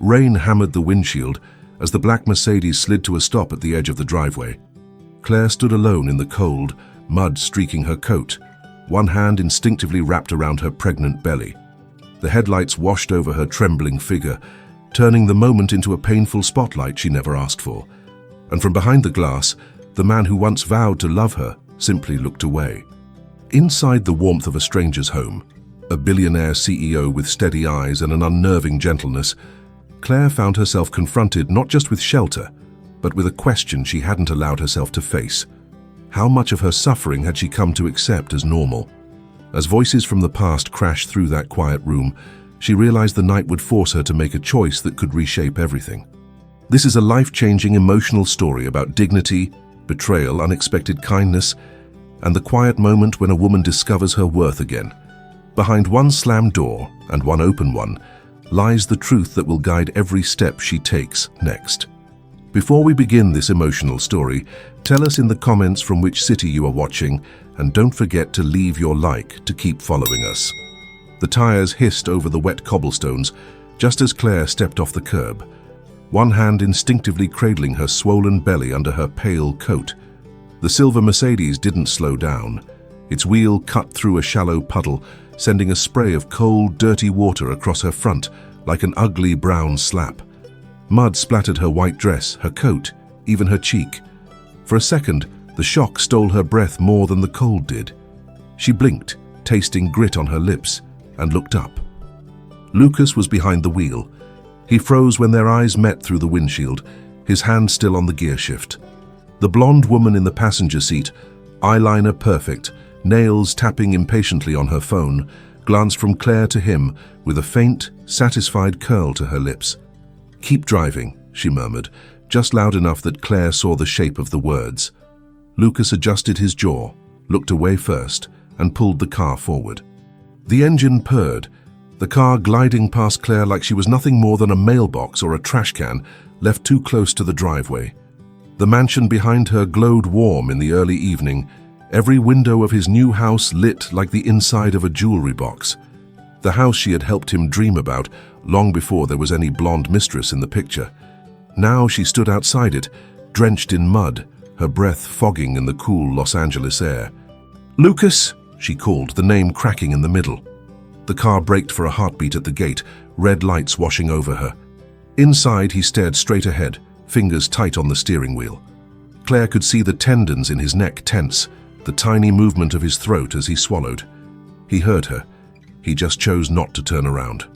Rain hammered the windshield as the black Mercedes slid to a stop at the edge of the driveway. Claire stood alone in the cold, mud streaking her coat, one hand instinctively wrapped around her pregnant belly. The headlights washed over her trembling figure, turning the moment into a painful spotlight she never asked for. And from behind the glass, the man who once vowed to love her simply looked away. Inside the warmth of a stranger's home, a billionaire CEO with steady eyes and an unnerving gentleness, Claire found herself confronted not just with shelter, but with a question she hadn't allowed herself to face. How much of her suffering had she come to accept as normal? As voices from the past crashed through that quiet room, she realized the night would force her to make a choice that could reshape everything. This is a life-changing emotional story about dignity, betrayal, unexpected kindness, and the quiet moment when a woman discovers her worth again. Behind one slammed door, and one open one, lies the truth that will guide every step she takes next. Before we begin this emotional story, tell us in the comments from which city you are watching, and don't forget to leave your like to keep following us. The tires hissed over the wet cobblestones just as Claire stepped off the curb, one hand instinctively cradling her swollen belly under her pale coat. The silver Mercedes didn't slow down. Its wheel cut through a shallow puddle, sending a spray of cold, dirty water across her front like an ugly brown slap. Mud splattered her white dress, her coat, even her cheek. For a second, the shock stole her breath more than the cold did. She blinked, tasting grit on her lips, and looked up. Lucas was behind the wheel. He froze when their eyes met through the windshield, his hand still on the gear shift. The blonde woman in the passenger seat, eyeliner perfect, nails tapping impatiently on her phone, glanced from Claire to him with a faint, satisfied curl to her lips. "Keep driving," she murmured, just loud enough that Claire saw the shape of the words. Lucas adjusted his jaw, looked away first, and pulled the car forward. The engine purred, the car gliding past Claire like she was nothing more than a mailbox or a trash can left too close to the driveway. The mansion behind her glowed warm in the early evening, every window of his new house lit like the inside of a jewelry box. The house she had helped him dream about long before there was any blonde mistress in the picture. Now she stood outside it, drenched in mud, her breath fogging in the cool Los Angeles air. "Lucas!" she called, the name cracking in the middle. The car braked for a heartbeat at the gate, red lights washing over her. Inside, he stared straight ahead, fingers tight on the steering wheel. Claire could see the tendons in his neck tense, the tiny movement of his throat as he swallowed. He heard her. He just chose not to turn around.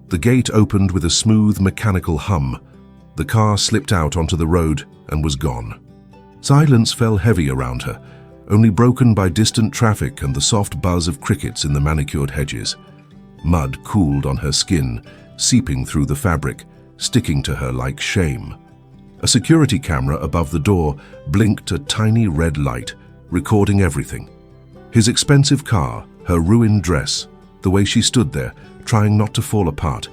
The gate opened with a smooth, mechanical hum. The car slipped out onto the road and was gone. Silence fell heavy around her, only broken by distant traffic and the soft buzz of crickets in the manicured hedges. Mud cooled on her skin, seeping through the fabric, sticking to her like shame. A security camera above the door blinked a tiny red light, recording everything. His expensive car, her ruined dress, the way she stood there, trying not to fall apart.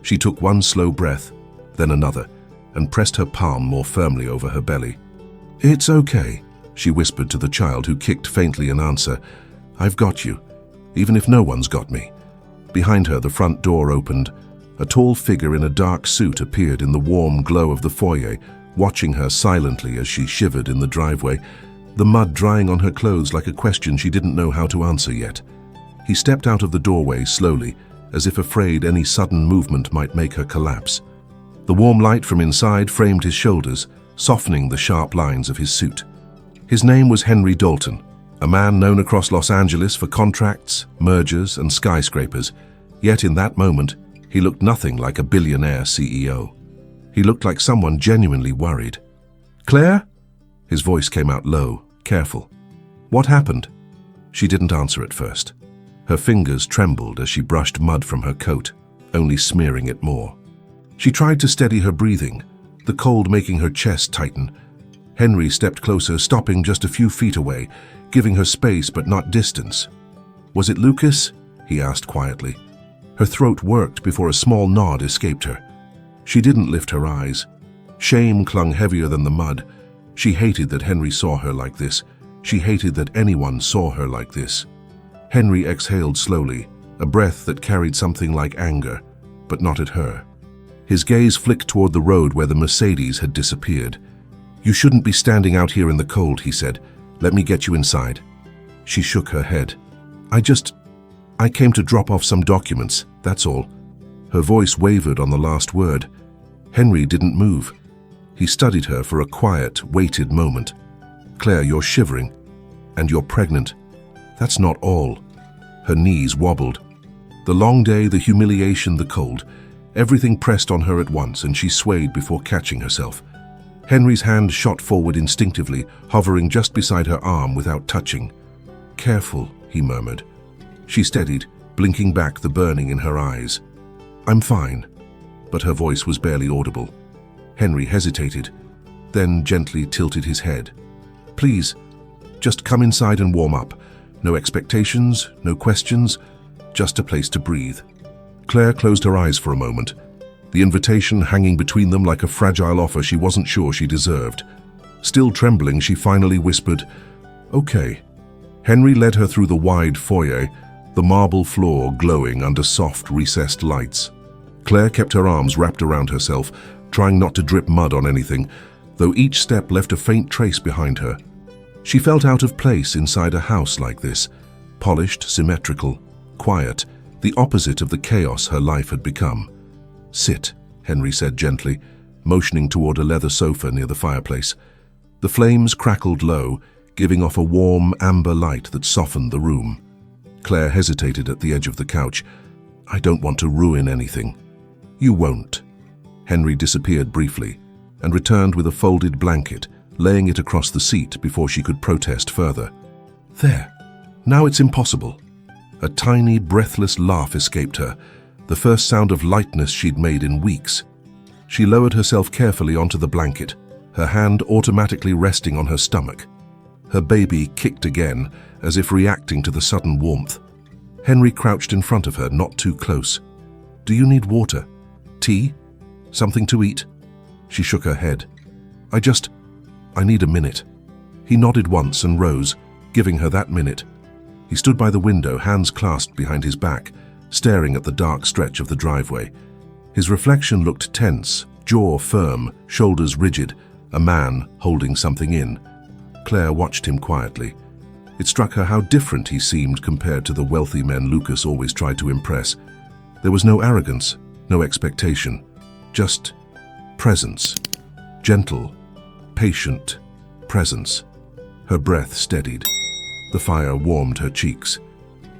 She took one slow breath, then another, and pressed her palm more firmly over her belly. "It's okay," she whispered to the child who kicked faintly in answer. "I've got you, even if no one's got me." Behind her, the front door opened. A tall figure in a dark suit appeared in the warm glow of the foyer, watching her silently as she shivered in the driveway, the mud drying on her clothes like a question she didn't know how to answer yet. He stepped out of the doorway slowly, as if afraid any sudden movement might make her collapse. The warm light from inside framed his shoulders, softening the sharp lines of his suit. His name was Henry Dalton, a man known across Los Angeles for contracts, mergers, and skyscrapers. Yet in that moment, he looked nothing like a billionaire CEO. He looked like someone genuinely worried. "Claire?" His voice came out low, careful. "What happened?" She didn't answer at first. Her fingers trembled as she brushed mud from her coat, only smearing it more. She tried to steady her breathing, the cold making her chest tighten. Henry stepped closer, stopping just a few feet away, giving her space but not distance. "Was it Lucas?" he asked quietly. Her throat worked before a small nod escaped her. She didn't lift her eyes. Shame clung heavier than the mud. She hated that Henry saw her like this. She hated that anyone saw her like this. Henry exhaled slowly, a breath that carried something like anger, but not at her. His gaze flicked toward the road where the Mercedes had disappeared. "You shouldn't be standing out here in the cold," he said. "Let me get you inside." She shook her head. I came to drop off some documents, that's all." Her voice wavered on the last word. Henry didn't move. He studied her for a quiet, weighted moment. "Claire, you're shivering. And you're pregnant. That's not all." Her knees wobbled. The long day, the humiliation, the cold, everything pressed on her at once, and she swayed before catching herself. Henry's hand shot forward instinctively, hovering just beside her arm without touching. "Careful," he murmured. She steadied, blinking back the burning in her eyes. "I'm fine," but her voice was barely audible. Henry hesitated, then gently tilted his head. "Please, just come inside and warm up. No expectations, no questions, just a place to breathe." Claire closed her eyes for a moment, the invitation hanging between them like a fragile offer she wasn't sure she deserved. Still trembling, she finally whispered, "Okay." Henry led her through the wide foyer, the marble floor glowing under soft, recessed lights. Claire kept her arms wrapped around herself, trying not to drip mud on anything, though each step left a faint trace behind her. She felt out of place inside a house like this, polished, symmetrical, quiet, the opposite of the chaos her life had become. "Sit," Henry said gently, motioning toward a leather sofa near the fireplace. The flames crackled low, giving off a warm, amber light that softened the room. Claire hesitated at the edge of the couch. "I don't want to ruin anything." "You won't." Henry disappeared briefly and returned with a folded blanket, laying it across the seat before she could protest further. "There. Now it's impossible." A tiny, breathless laugh escaped her, the first sound of lightness she'd made in weeks. She lowered herself carefully onto the blanket, her hand automatically resting on her stomach. Her baby kicked again, as if reacting to the sudden warmth. Henry crouched in front of her, not too close. "Do you need water? Tea? Something to eat?" She shook her head. I need a minute." He nodded once and rose, giving her that minute. He stood by the window, hands clasped behind his back, staring at the dark stretch of the driveway. His reflection looked tense, jaw firm, shoulders rigid, a man holding something in. Claire watched him quietly. It struck her how different he seemed compared to the wealthy men Lucas always tried to impress. There was no arrogance, no expectation, just presence. Gentle, patient presence. Her breath steadied. The fire warmed her cheeks.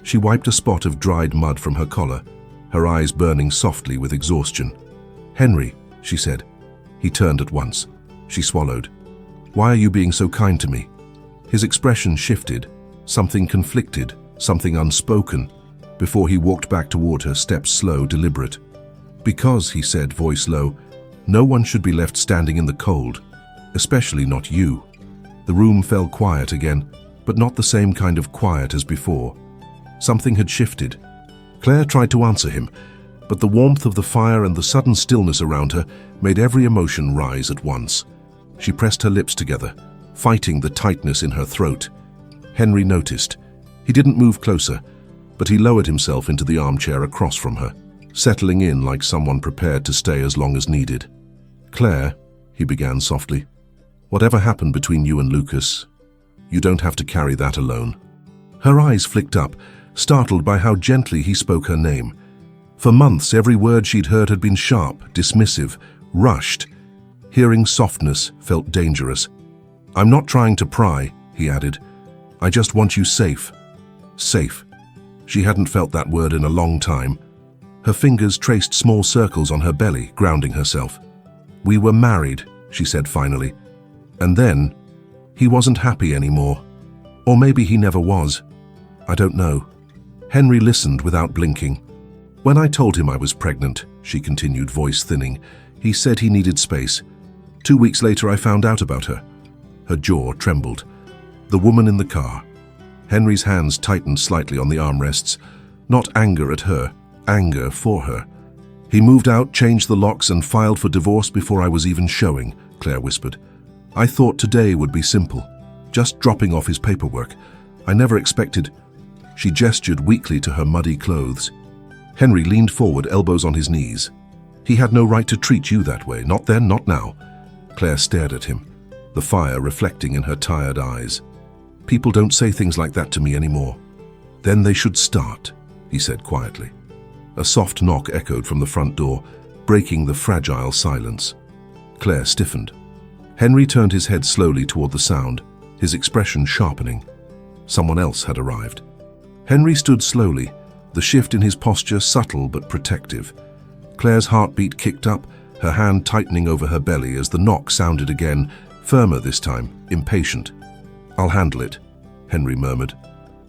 She wiped a spot of dried mud from her collar, her eyes burning softly with exhaustion. "Henry," she said. He turned at once. She swallowed. "Why are you being so kind to me?" His expression shifted, something conflicted, something unspoken, before he walked back toward her, steps slow, deliberate. "Because," he said, voice low, "no one should be left standing in the cold, especially not you." The room fell quiet again, but not the same kind of quiet as before. Something had shifted. Claire tried to answer him, but the warmth of the fire and the sudden stillness around her made every emotion rise at once. She pressed her lips together, fighting the tightness in her throat. Henry noticed. He didn't move closer, but he lowered himself into the armchair across from her, settling in like someone prepared to stay as long as needed. "Claire," he began softly, "whatever happened between you and Lucas, you don't have to carry that alone." Her eyes flicked up, startled by how gently he spoke her name. For months, every word she'd heard had been sharp, dismissive, rushed. Hearing softness felt dangerous. "I'm not trying to pry," he added. "I just want you safe." Safe. She hadn't felt that word in a long time. Her fingers traced small circles on her belly, grounding herself. "We were married," she said finally. And then, he wasn't happy anymore. Or maybe he never was. I don't know. Henry listened without blinking. "When I told him I was pregnant," she continued, voice thinning, "he said he needed space. 2 weeks later, I found out about her." Her jaw trembled. The woman in the car. Henry's hands tightened slightly on the armrests. Not anger at her, anger for her. "He moved out, changed the locks, and filed for divorce before I was even showing," Claire whispered. "I thought today would be simple, just dropping off his paperwork. I never expected—" She gestured weakly to her muddy clothes. Henry leaned forward, elbows on his knees. He had no right to treat you that way, not then, not now. Claire stared at him, the fire reflecting in her tired eyes. People don't say things like that to me anymore. Then they should start, he said quietly. A soft knock echoed from the front door, breaking the fragile silence. Claire stiffened. Henry turned his head slowly toward the sound, his expression sharpening. Someone else had arrived. Henry stood slowly, the shift in his posture subtle but protective. Claire's heartbeat kicked up, her hand tightening over her belly as the knock sounded again, firmer this time, impatient. "I'll handle it," Henry murmured.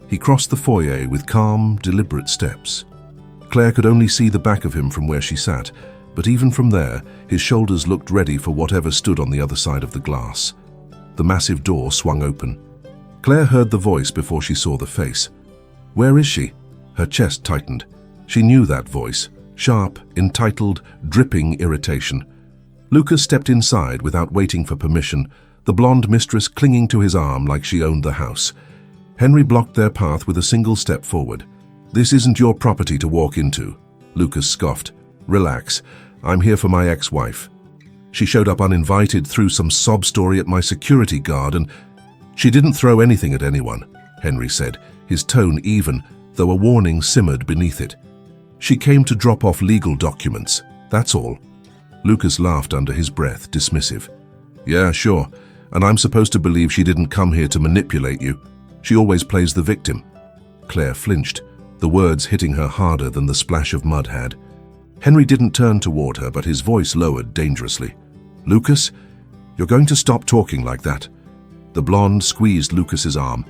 He crossed the foyer with calm, deliberate steps. Claire could only see the back of him from where she sat, but even from there, his shoulders looked ready for whatever stood on the other side of the glass. The massive door swung open. Claire heard the voice before she saw the face. "Where is she?" Her chest tightened. She knew that voice, sharp, entitled, dripping irritation. Lucas stepped inside without waiting for permission, the blonde mistress clinging to his arm like she owned the house. Henry blocked their path with a single step forward. "This isn't your property to walk into," Lucas scoffed. "Relax. I'm here for my ex-wife. She showed up uninvited, threw some sob story at my security guard, and—" "She didn't throw anything at anyone," Henry said, his tone even, though a warning simmered beneath it. "She came to drop off legal documents, that's all." Lucas laughed under his breath, dismissive. "Yeah, sure. And I'm supposed to believe she didn't come here to manipulate you. She always plays the victim." Claire flinched, the words hitting her harder than the splash of mud had. Henry didn't turn toward her, but his voice lowered dangerously. "Lucas, you're going to stop talking like that." The blonde squeezed Lucas's arm.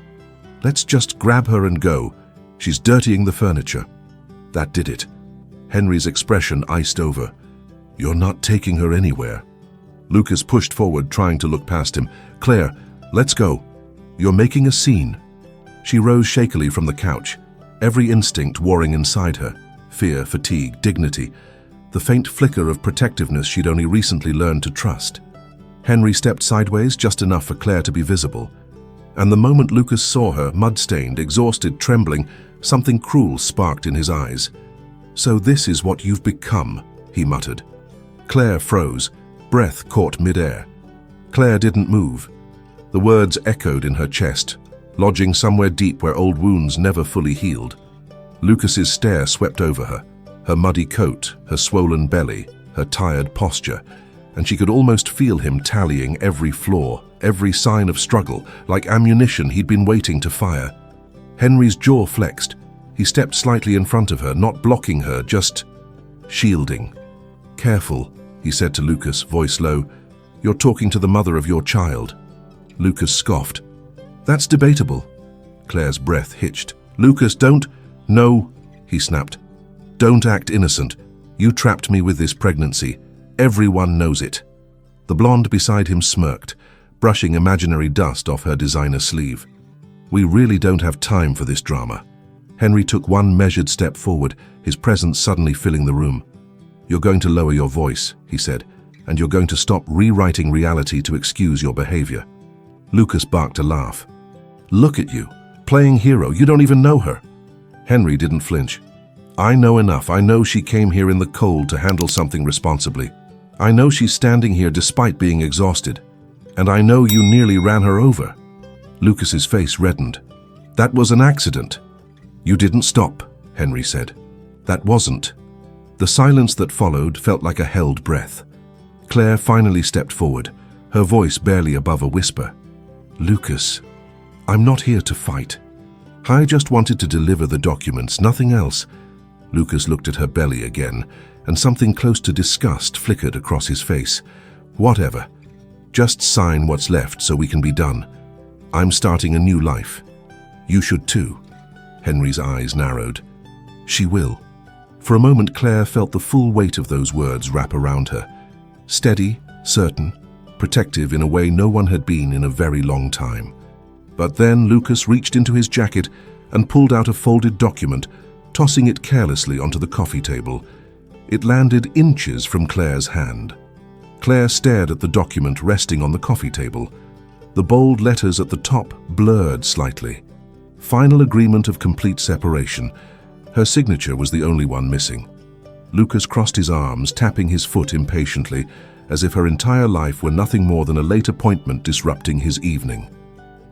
"Let's just grab her and go. She's dirtying the furniture." That did it. Henry's expression iced over. "You're not taking her anywhere." Lucas pushed forward, trying to look past him. "Claire, let's go. You're making a scene." She rose shakily from the couch, every instinct warring inside her. Fear, fatigue, dignity, the faint flicker of protectiveness she'd only recently learned to trust. Henry stepped sideways, just enough for Claire to be visible. And the moment Lucas saw her, mud-stained, exhausted, trembling, something cruel sparked in his eyes. "So this is what you've become," he muttered. Claire froze, breath caught mid-air. Claire didn't move. The words echoed in her chest, lodging somewhere deep where old wounds never fully healed. Lucas's stare swept over her muddy coat, her swollen belly, her tired posture, and she could almost feel him tallying every flaw, every sign of struggle, like ammunition he'd been waiting to fire. Henry's jaw flexed. He stepped slightly in front of her, not blocking her, just shielding. "Careful," he said to Lucas, voice low. "You're talking to the mother of your child." Lucas scoffed. "That's debatable." Claire's breath hitched. "Lucas, don't—" "No," he snapped. "Don't act innocent. You trapped me with this pregnancy. Everyone knows it." The blonde beside him smirked, brushing imaginary dust off her designer sleeve. "We really don't have time for this drama." Henry took one measured step forward, his presence suddenly filling the room. "You're going to lower your voice," he said, "and you're going to stop rewriting reality to excuse your behavior." Lucas barked a laugh. "Look at you, playing hero. You don't even know her." Henry didn't flinch. "I know enough. I know she came here in the cold to handle something responsibly. I know she's standing here despite being exhausted. And I know you nearly ran her over." Lucas's face reddened. "That was an accident." "You didn't stop," Henry said. "That wasn't." The silence that followed felt like a held breath. Claire finally stepped forward, her voice barely above a whisper. "Lucas, I'm not here to fight. I just wanted to deliver the documents, nothing else." Lucas looked at her belly again, and something close to disgust flickered across his face. "Whatever. Just sign what's left so we can be done. I'm starting a new life. You should too." Henry's eyes narrowed. "She will." For a moment, Claire felt the full weight of those words wrap around her. Steady, certain, protective in a way no one had been in a very long time. But then Lucas reached into his jacket and pulled out a folded document, tossing it carelessly onto the coffee table. It landed inches from Claire's hand. Claire stared at the document resting on the coffee table. The bold letters at the top blurred slightly. Final agreement of complete separation. Her signature was the only one missing. Lucas crossed his arms, tapping his foot impatiently, as if her entire life were nothing more than a late appointment disrupting his evening.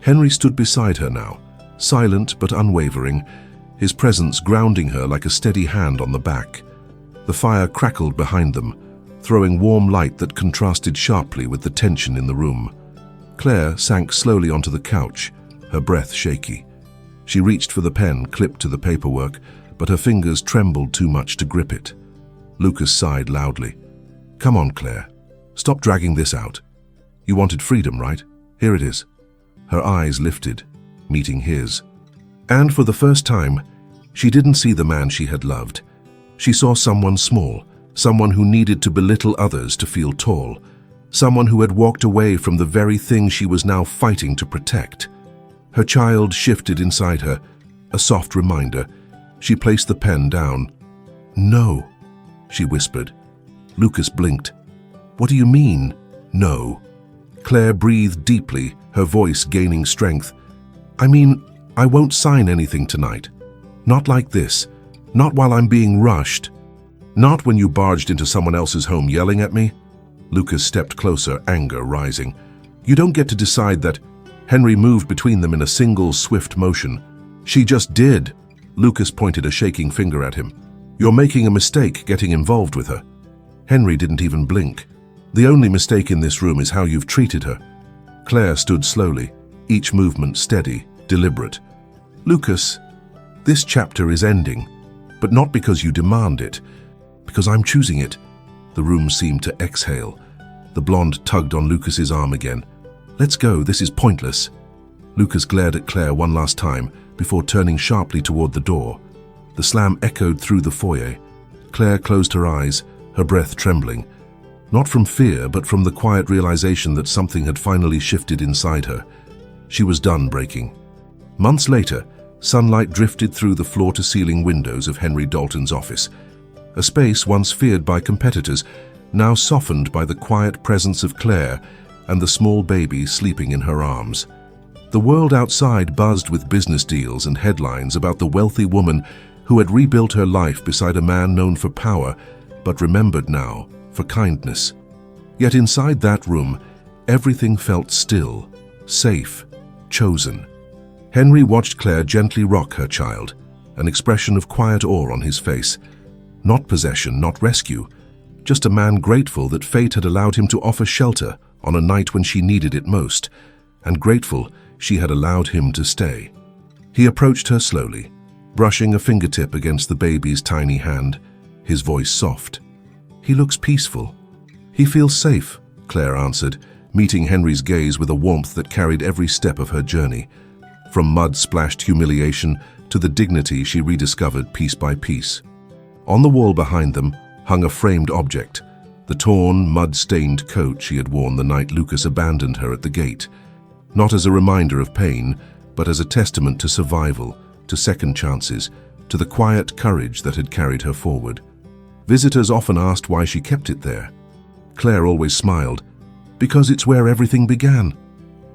Henry stood beside her now, silent but unwavering, his presence grounding her like a steady hand on the back. The fire crackled behind them, throwing warm light that contrasted sharply with the tension in the room. Claire sank slowly onto the couch, her breath shaky. She reached for the pen clipped to the paperwork, but her fingers trembled too much to grip it. Lucas sighed loudly. "Come on, Claire. Stop dragging this out. You wanted freedom, right? Here it is." Her eyes lifted, meeting his. And for the first time, she didn't see the man she had loved. She saw someone small, someone who needed to belittle others to feel tall, someone who had walked away from the very thing she was now fighting to protect. Her child shifted inside her, a soft reminder. She placed the pen down. "No," she whispered. Lucas blinked. "What do you mean, no?" Claire breathed deeply, her voice gaining strength. "I mean, I won't sign anything tonight. Not like this. Not while I'm being rushed. Not when you barged into someone else's home yelling at me." Lucas stepped closer, anger rising. "You don't get to decide that." Henry moved between them in a single, swift motion. "She just did." Lucas pointed a shaking finger at him. "You're making a mistake getting involved with her." Henry didn't even blink. "The only mistake in this room is how you've treated her." Claire stood slowly, each movement steady, deliberate. "Lucas, this chapter is ending, but not because you demand it, because I'm choosing it." The room seemed to exhale. The blonde tugged on Lucas's arm again. "Let's go, this is pointless." Lucas glared at Claire one last time before turning sharply toward the door. The slam echoed through the foyer. Claire closed her eyes, her breath trembling. Not from fear, but from the quiet realization that something had finally shifted inside her. She was done breaking. Months later, sunlight drifted through the floor-to-ceiling windows of Henry Dalton's office. A space once feared by competitors, now softened by the quiet presence of Claire and the small baby sleeping in her arms. The world outside buzzed with business deals and headlines about the wealthy woman who had rebuilt her life beside a man known for power, but remembered now for kindness. Yet inside that room, everything felt still, safe, chosen. Henry watched Claire gently rock her child, an expression of quiet awe on his face. Not possession, not rescue, just a man grateful that fate had allowed him to offer shelter on a night when she needed it most, and grateful she had allowed him to stay. He approached her slowly, brushing a fingertip against the baby's tiny hand, his voice soft. "He looks peaceful." "He feels safe," Claire answered, meeting Henry's gaze with a warmth that carried every step of her journey, from mud-splashed humiliation to the dignity she rediscovered piece by piece. On the wall behind them hung a framed object, the torn, mud-stained coat she had worn the night Lucas abandoned her at the gate, not as a reminder of pain, but as a testament to survival, to second chances, to the quiet courage that had carried her forward. Visitors often asked why she kept it there. Claire always smiled, "Because it's where everything began."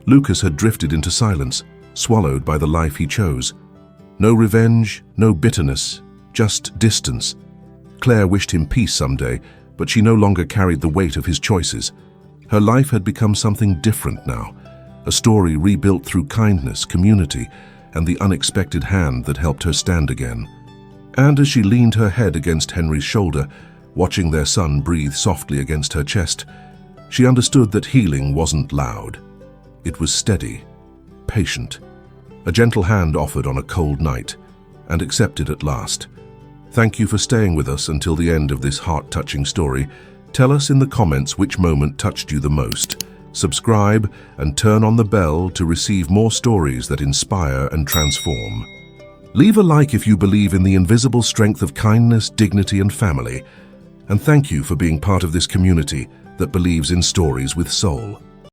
Lucas had drifted into silence, swallowed by the life he chose. No revenge, no bitterness, just distance. Claire wished him peace someday, but she no longer carried the weight of his choices. Her life had become something different now, a story rebuilt through kindness, community, and the unexpected hand that helped her stand again. And as she leaned her head against Henry's shoulder, watching their son breathe softly against her chest, she understood that healing wasn't loud. It was steady, patient. A gentle hand offered on a cold night, and accepted at last. Thank you for staying with us until the end of this heart-touching story. Tell us in the comments which moment touched you the most. Subscribe and turn on the bell to receive more stories that inspire and transform. Leave a like if you believe in the invisible strength of kindness, dignity, and family. And thank you for being part of this community that believes in stories with soul.